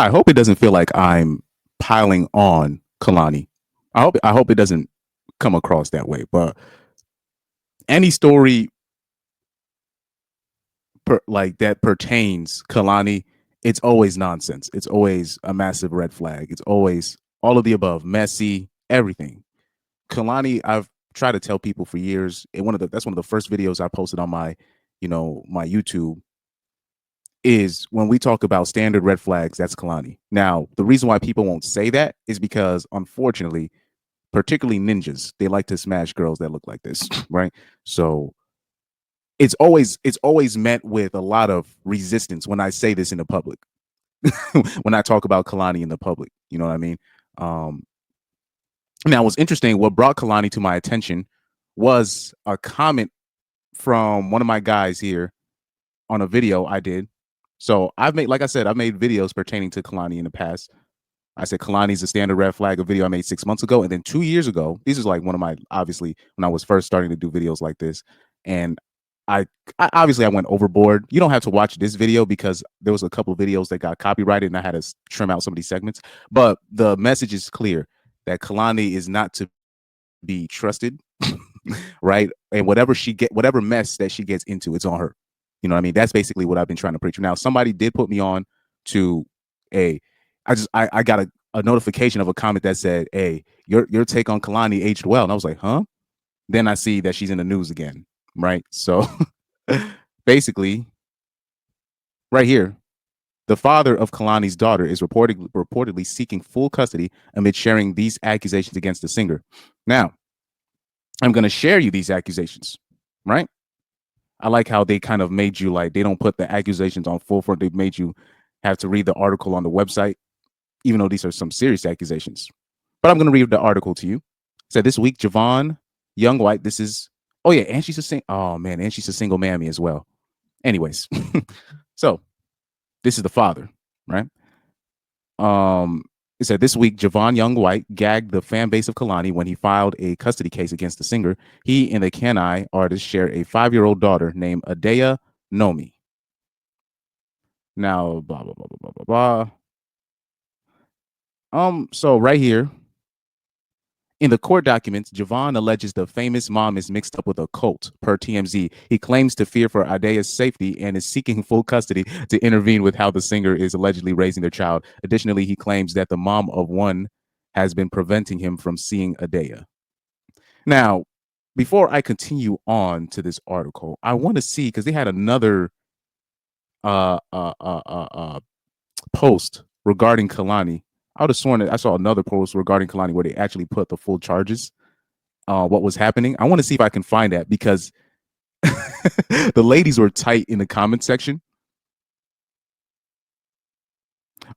I hope it doesn't feel like I'm piling on Kehlani. I hope it doesn't come across that way. But any story like that pertains Kehlani, it's always nonsense. It's always a massive red flag. It's always all of the above, messy, everything. Kehlani, I've tried to tell people for years. And that's one of the first videos I posted on my YouTube. Is when we talk about standard red flags, that's Kehlani. Now, the reason why people won't say that is because, unfortunately, particularly ninjas, they like to smash girls that look like this, right? So it's always met with a lot of resistance when I say this in the public. When I talk about Kehlani in the public, you know what I mean? Um, Now, what's interesting, what brought Kehlani to my attention was a comment from one of my guys here on a video I did. So like I said, I've made videos pertaining to Kehlani in the past. I said Kehlani's a standard red flag, a video I made 6 months ago. And then 2 years ago, this is like one of my, obviously, when I was first starting to do videos like this. And I obviously I went overboard. You don't have to watch this video because there was a couple of videos that got copyrighted and I had to trim out some of these segments. But the message is clear that Kehlani is not to be trusted, right? And whatever mess that she gets into, it's on her. You know what I mean? That's basically what I've been trying to preach. Now, somebody did put me on to I got a notification of a comment that said, "Hey, your take on Kehlani aged well," and I was like, "Huh?" Then I see that she's in the news again, right? So basically, right here, the father of Kehlani's daughter is reportedly seeking full custody amid sharing these accusations against the singer. Now, I'm going to share you these accusations, right? I like how they kind of made you like they don't put the accusations on full front. They made you have to read the article on the website, even though these are some serious accusations. But I'm going to read the article to you. It said this week, Javaughn Young-White. This is and she's and she's a single mammy as well. Anyways, so this is the father, right? It said this week, Javaughn Young-White gagged the fan base of Kehlani when he filed a custody case against the singer. He and the Kehlani artist share a 5-year-old daughter named Adea Nomi. Now, blah blah blah blah blah blah blah. So right here in the court documents, Javaughn alleges the famous mom is mixed up with a cult, per TMZ. He claims to fear for Adea's safety and is seeking full custody to intervene with how the singer is allegedly raising their child. Additionally, he claims that the mom of one has been preventing him from seeing Adea. Now, before I continue on to this article, I want to see, because they had another post regarding Kehlani. I would have sworn that I saw another post regarding Kehlani where they actually put the full charges, what was happening. I want to see if I can find that because the ladies were tight in the comment section.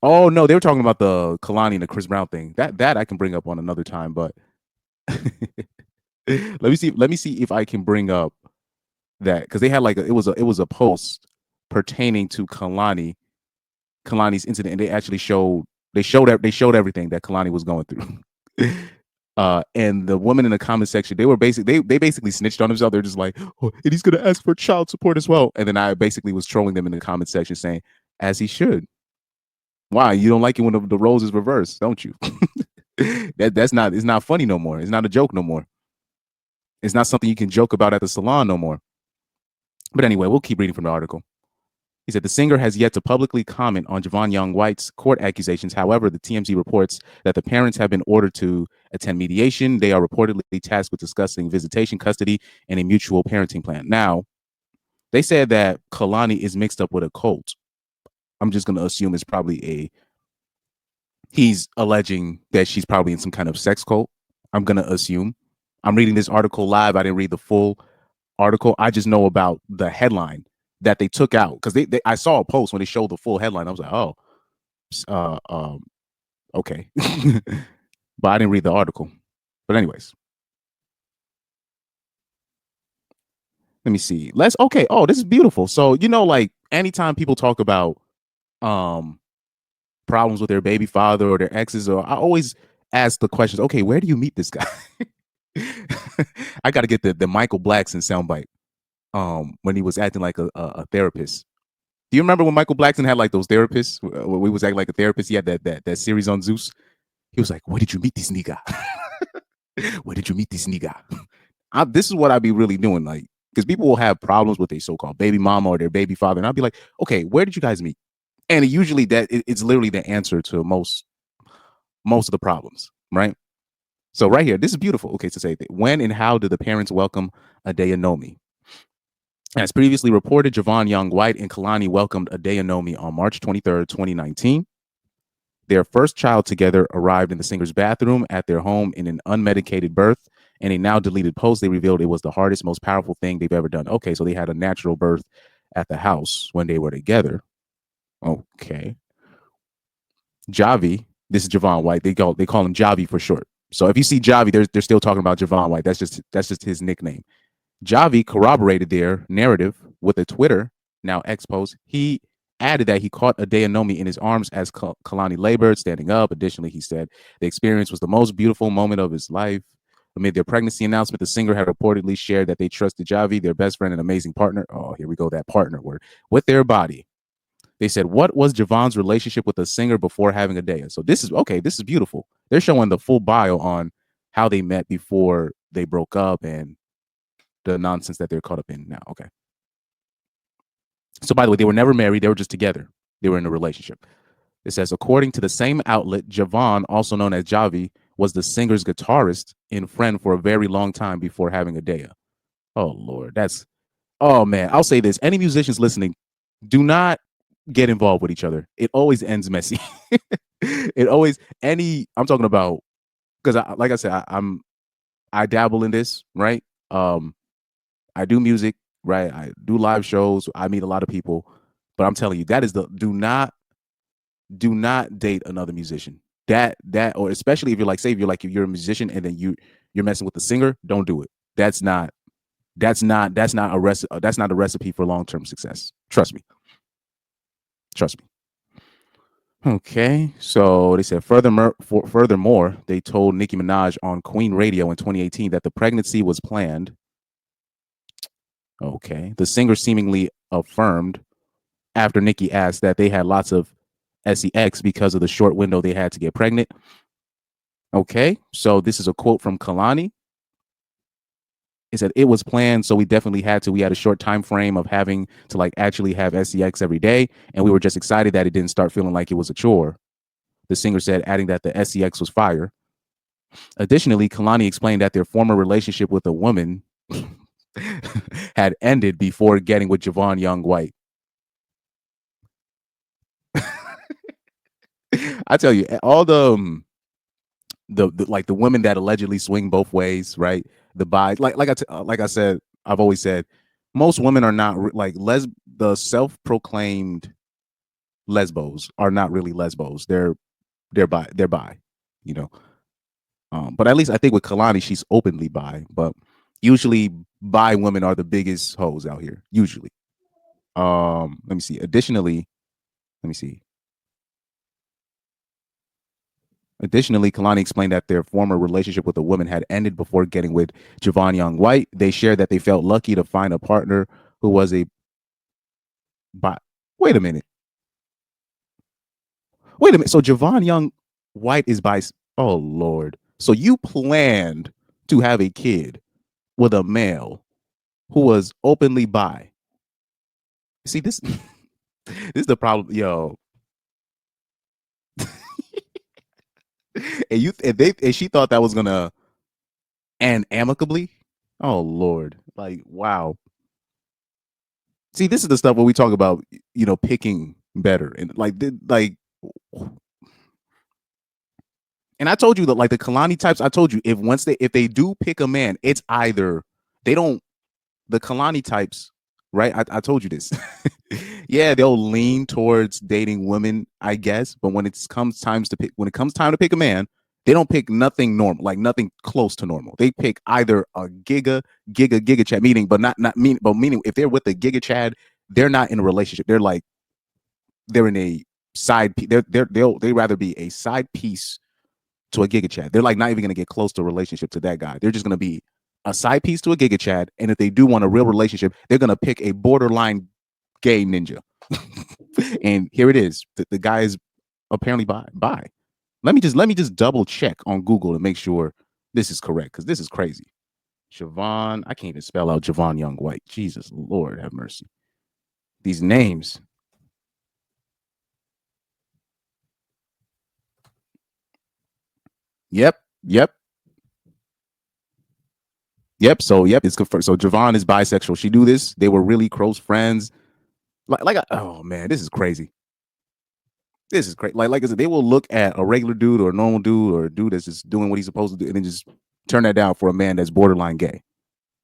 Oh no, they were talking about the Kehlani and the Chris Brown thing. That I can bring up on another time, but let me see if I can bring up that, because they had like it was a post pertaining to Kehlani's incident, and they actually showed everything that Kehlani was going through. And the women in the comment section, they basically snitched on themselves. They're just like, oh, and he's gonna ask for child support as well. And then I basically was trolling them in the comment section saying, as he should. Why? You don't like it when the roles is reversed, don't you? It's not funny no more. It's not a joke no more. It's not something you can joke about at the salon no more. But anyway, we'll keep reading from the article. He said the singer has yet to publicly comment on Javaughn Young-White's court accusations. However, the TMZ reports that the parents have been ordered to attend mediation. They are reportedly tasked with discussing visitation, custody, and a mutual parenting plan. Now, they said that Kehlani is mixed up with a cult. I'm just going to assume it's probably he's alleging that she's probably in some kind of sex cult. I'm going to assume. I'm reading this article live. I didn't read the full article. I just know about the headline that they took out, because I saw a post when they showed the full headline. I was like, oh, okay. But I didn't read the article. But anyways, let me see. Okay. Oh, this is beautiful. So, like anytime people talk about problems with their baby father or their exes, or I always ask the questions, okay, where do you meet this guy? I got to get the Michael Blackson soundbite when he was acting like a therapist. Do you remember when Michael Blackson had like those therapists? When we was acting like a therapist, he had that series on Zeus. He was like, "Where did you meet this nigga? Where did you meet this nigga?" This is what I'd be really doing, like, because people will have problems with their so-called baby mama or their baby father, and I'll be like, "Okay, where did you guys meet?" And usually it's literally the answer to most of the problems, right? So right here, this is beautiful. Okay, to say that when and how did the parents welcome Adeyanomi? As previously reported, Javaughn Young-White and Kehlani welcomed Adeyanomi on March 23rd, 2019. Their first child together arrived in the singer's bathroom at their home in an unmedicated birth. In a now deleted post, they revealed it was the hardest, most powerful thing they've ever done. Okay, so they had a natural birth at the house when they were together. Okay. Javi, this is Javaughn White. They call him Javi for short. So if you see Javi, they're still talking about Javaughn White. That's just his nickname. Javi corroborated their narrative with a Twitter, now X post. He added that he caught Adeyanomi in his arms as Kehlani labored, standing up. Additionally, he said the experience was the most beautiful moment of his life. Amid their pregnancy announcement, the singer had reportedly shared that they trusted Javi, their best friend and amazing partner. Oh, here we go, that partner word, with their body. They said, what was Javaughn's relationship with the singer before having Adea? So this is okay. This is beautiful. They're showing the full bio on how they met before they broke up and the nonsense that they're caught up in now. Okay. So by the way, they were never married. They were just together. They were in a relationship. It says, according to the same outlet, Javaughn, also known as Javi, was the singer's guitarist and friend for a very long time before having Adea. Oh, Lord. Oh, man. I'll say this. Any musicians listening, do not get involved with each other. It always ends messy. I'm talking about, because like I said, I dabble in this, right? I do music, right? I do live shows. I meet a lot of people, but I'm telling you, that is do not date another musician. Or especially if you're like, say if you're a musician and then you're messing with the singer, don't do it. That's not a recipe for long-term success. Trust me. Okay, so they said furthermore, they told Nicki Minaj on Queen Radio in 2018 that the pregnancy was planned. Okay, the singer seemingly affirmed after Nicki asked that they had lots of sex because of the short window they had to get pregnant. Okay, so this is a quote from Kehlani. It said it was planned, so we definitely had to. We had a short time frame of having to like actually have sex every day, and we were just excited that it didn't start feeling like it was a chore. The singer said, adding that the sex was fire. Additionally, Kehlani explained that their former relationship with a woman had ended before getting with Javaughn Young-White. I tell you, all the like the women that allegedly swing both ways, right? The bi, like I said, I've always said, most women are not like the self-proclaimed lesbos are not really lesbos. They're bi, you know. But at least I think with Kehlani, she's openly bi. But usually, bi women are the biggest hoes out here. Usually. Let me see. Additionally, let me see. Additionally, Kehlani explained that their former relationship with a woman had ended before getting with Javaughn Young-White. They shared that they felt lucky to find a partner who was a bi. Wait a minute. So Javaughn Young-White is bi. Oh Lord. So you planned to have a kid with a male who was openly bi. See this. This is the problem, yo. And she thought that was gonna end amicably. Oh Lord, like wow. See, this is the stuff where we talk about, picking better and and I told you that like the Kehlani types. I told you if they do pick a man, it's either they don't the Kehlani types, right? I told you this. Yeah, they'll lean towards dating women, I guess. But when it comes time to pick a man, they don't pick nothing normal, like nothing close to normal. They pick either a giga chad, meaning if they're with a giga chad, they're not in a relationship. They're in a side. They rather be a side piece to a giga chad. They're like not even gonna get close to a relationship to that guy. They're just gonna be a side piece to a giga chad. And if they do want a real relationship, they're gonna pick a borderline gay ninja. And here it is. The guy is apparently bi. Let me just double check on Google to make sure this is correct, because this is crazy. Javaughn, I can't even spell out Javaughn Young-White. Jesus Lord have mercy. These names. Yep, yep, yep. So yep, it's confirmed. So Javaughn is bisexual. She knew this. They were really close friends. Oh man, this is crazy. This is crazy. Like I said, they will look at a regular dude or a normal dude or a dude that's just doing what he's supposed to do, and then just turn that down for a man that's borderline gay.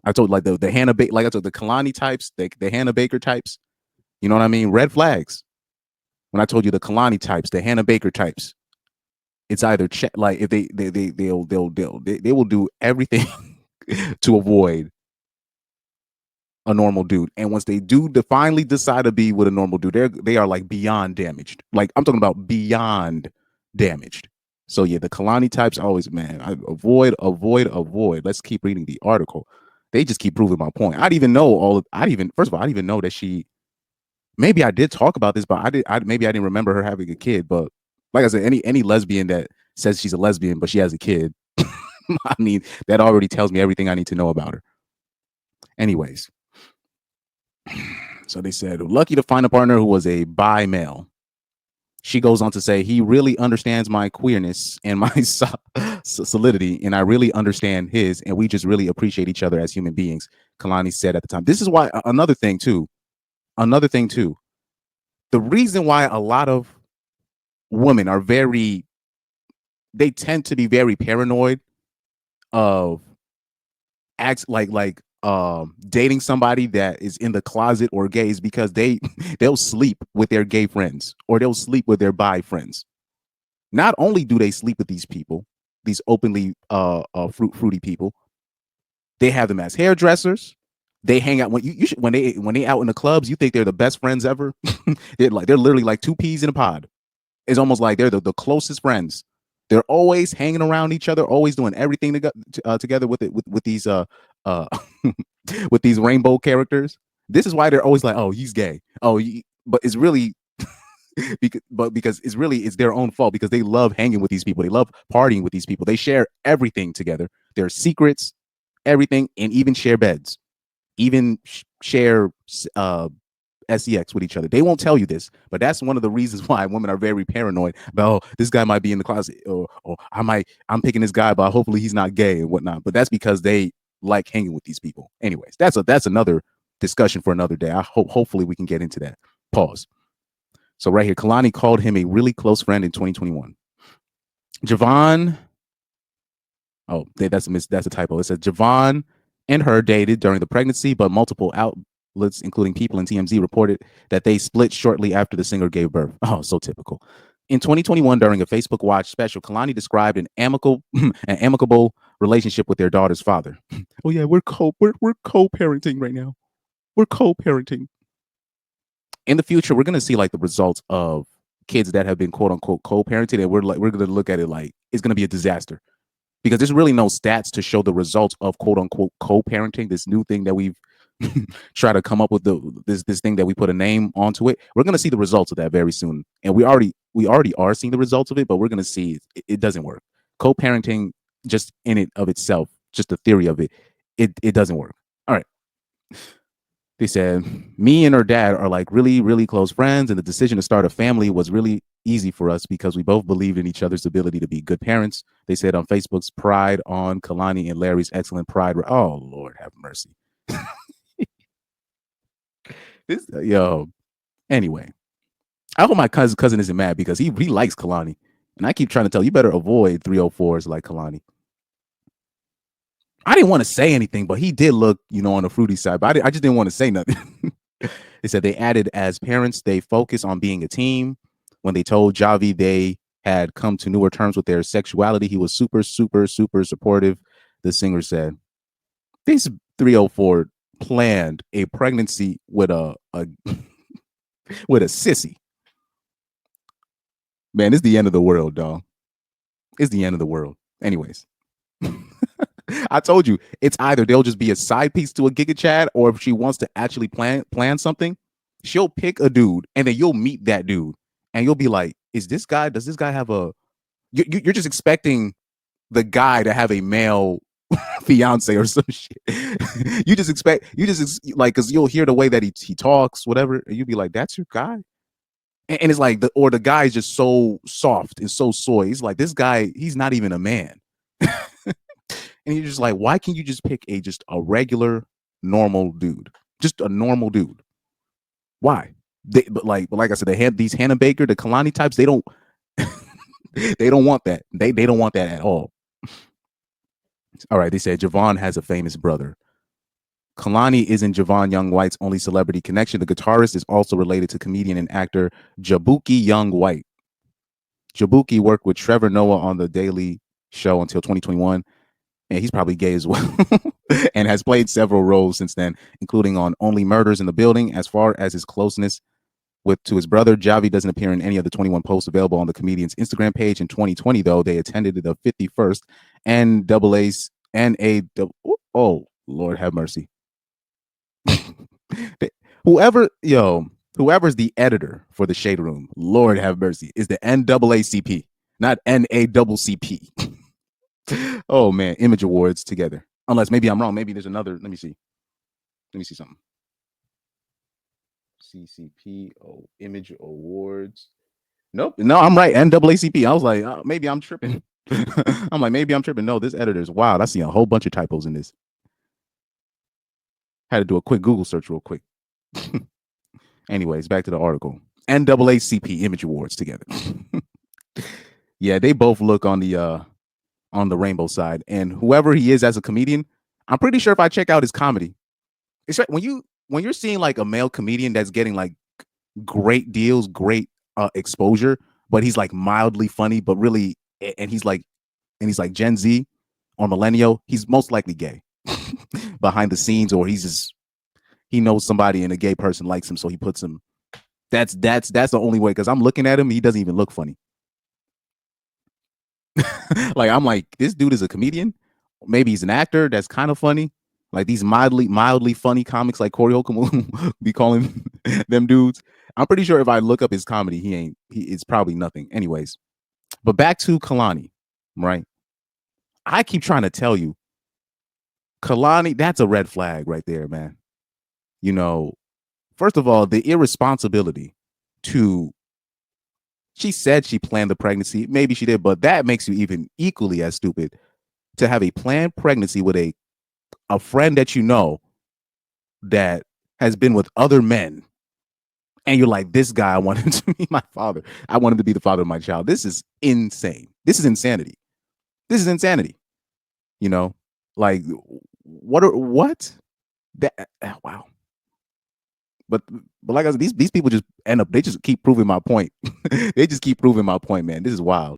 I told like the Hannah like I told the Kehlani types, the Hannah Baker types. You know what I mean? Red flags. When I told you the Kehlani types, the Hannah Baker types, it's either like if they will do everything to avoid a normal dude. And once they do finally decide to be with a normal dude, they are like beyond damaged. Like I'm talking about beyond damaged. So yeah, the Kehlani types always, man, avoid. Let's keep reading the article. They just keep proving my point. First of all, I didn't even know that she. Maybe I did talk about this, but maybe I didn't remember her having a kid. But like I said, any lesbian that says she's a lesbian but she has a kid, I mean, that already tells me everything I need to know about her. Anyways, so they said, lucky to find a partner who was a bi male. She goes on to say, he really understands my queerness and my solidity, and I really understand his, and we just really appreciate each other as human beings, Kehlani said at the time. This is why another thing too. The reason why a lot of women are they tend to be very paranoid of acts like dating somebody that is in the closet or gay is because they'll sleep with their gay friends or they'll sleep with their bi friends. Not only do they sleep with these people, these openly fruity people, they have them as hairdressers. They hang out when they out in the clubs. You think they're the best friends ever. They're literally like two peas in a pod. It's almost like they're the closest friends. They're always hanging around each other, always doing everything together with these uh with these rainbow characters. This is why they're always like, oh, he's gay. But it's really because it's their own fault because they love hanging with these people. They love partying with these people. They share everything together. Their secrets, everything, and even share beds, even share sex with each other. They won't tell you this, but that's one of the reasons why women are very paranoid about, oh, this guy might be in the closet, or I'm picking this guy, but hopefully he's not gay and whatnot. But that's because they like hanging with these people. Anyways, that's another discussion for another day. Hopefully we can get into that. Pause. So right here, Kehlani called him a really close friend in 2021. Javaughn. Oh, that's a typo. It says Javaughn and her dated during the pregnancy, but multiple outlets, including People and TMZ, reported that they split shortly after the singer gave birth. Oh, so typical. In 2021, during a Facebook Watch special, Kehlani described an amicable relationship with their daughter's father. Oh yeah, we're co-parenting right now. We're co-parenting. In the future, we're gonna see like the results of kids that have been quote unquote co-parented, and we're gonna look at it like it's gonna be a disaster because there's really no stats to show the results of quote unquote co-parenting. This new thing that we've tried to come up with, this thing that we put a name onto it. We're gonna see the results of that very soon, and we already are seeing the results of it. But we're gonna see it doesn't work. Co-parenting, just in it of itself, just the theory of it, it doesn't work. All right. They said, me and her dad are like really, really close friends, and the decision to start a family was really easy for us because we both believed in each other's ability to be good parents. They said on Facebook's Pride on Kehlani and Larry's excellent Pride. Oh, Lord have mercy. Anyway, I hope my cousin isn't mad because he likes Kehlani. And I keep trying to tell you better avoid 304s like Kehlani. I didn't want to say anything, but he did look, on the fruity side. But I just didn't want to say nothing. They said they added, as parents, they focus on being a team. When they told Javi they had come to newer terms with their sexuality, he was super, super, super supportive. The singer said, "This 304 planned a pregnancy with a with a sissy. Man, it's the end of the world, dog. It's the end of the world." Anyways. I told you, it's either they'll just be a side piece to a Giga Chad, or if she wants to actually plan something, she'll pick a dude, and then you'll meet that dude, and you'll be like, "Is this guy? Does this guy have a?" You're just expecting the guy to have a male fiance or some shit. Like, because you'll hear the way that he talks, whatever, and you'll be like, "That's your guy." And it's like the guy is just so soft and so soy. He's like, this guy, he's not even a man. And you're just like, why can't you just pick just a regular normal dude, just a normal dude? Why? But like I said, these Hannah Baker, the Kehlani types, they don't they don't want that. They don't want that at all. All right, they said Javaughn has a famous brother. Kehlani isn't Javaughn Young-White's only celebrity connection. The guitarist is also related to comedian and actor Javaughn Young-White. Javaughn worked with Trevor Noah on The Daily Show until 2021, and he's probably gay as well, and has played several roles since then, including on Only Murders in the Building. As far as his closeness to his brother, Javi doesn't appear in any of the 21 posts available on the comedian's Instagram page. In 2020, though, they attended the 51st oh, Lord have mercy. Whoever's the editor for the Shade Room, Lord have mercy, is the NAACP, not NACCP. Oh man, Image Awards together. Unless maybe I'm wrong. Maybe there's another. Let me see something. CCP. Oh, Image Awards. Nope. No, I'm right. NAACP. I was like, maybe I'm tripping. I'm like, maybe I'm tripping. No, this editor is wild. I see a whole bunch of typos in this. Had to do a quick Google search real quick. Anyways, back to the article. NAACP Image Awards together. Yeah, they both look on the rainbow side, and whoever he is as a comedian, I'm pretty sure if I check out his comedy, it's right when you're seeing like a male comedian that's getting like great deals, great exposure, but he's like mildly funny, but really, and he's like Gen Z or millennial, he's most likely gay behind the scenes, or he knows somebody and a gay person likes him, so he puts him. That's the only way, because I'm looking at him, he doesn't even look funny. Like, I'm like, this dude is a comedian. Maybe he's an actor that's kind of funny. Like these mildly funny comics like Corey Holcomb be calling them dudes. I'm pretty sure if I look up his comedy, it's probably nothing. Anyways, but back to Kehlani, right? I keep trying to tell you, Kehlani, that's a red flag right there, man. You know, first of all, the irresponsibility to, she said she planned the pregnancy. Maybe she did, but that makes you even equally as stupid to have a planned pregnancy with a friend that you know that has been with other men, and you're like, this guy, I want him to be my father. I want him to be the father of my child. This is insane. This is insanity. This is insanity. You know, like what? That wow. But like I said, these people just end up, they just keep proving my point. They just keep proving my point, man. This is wild.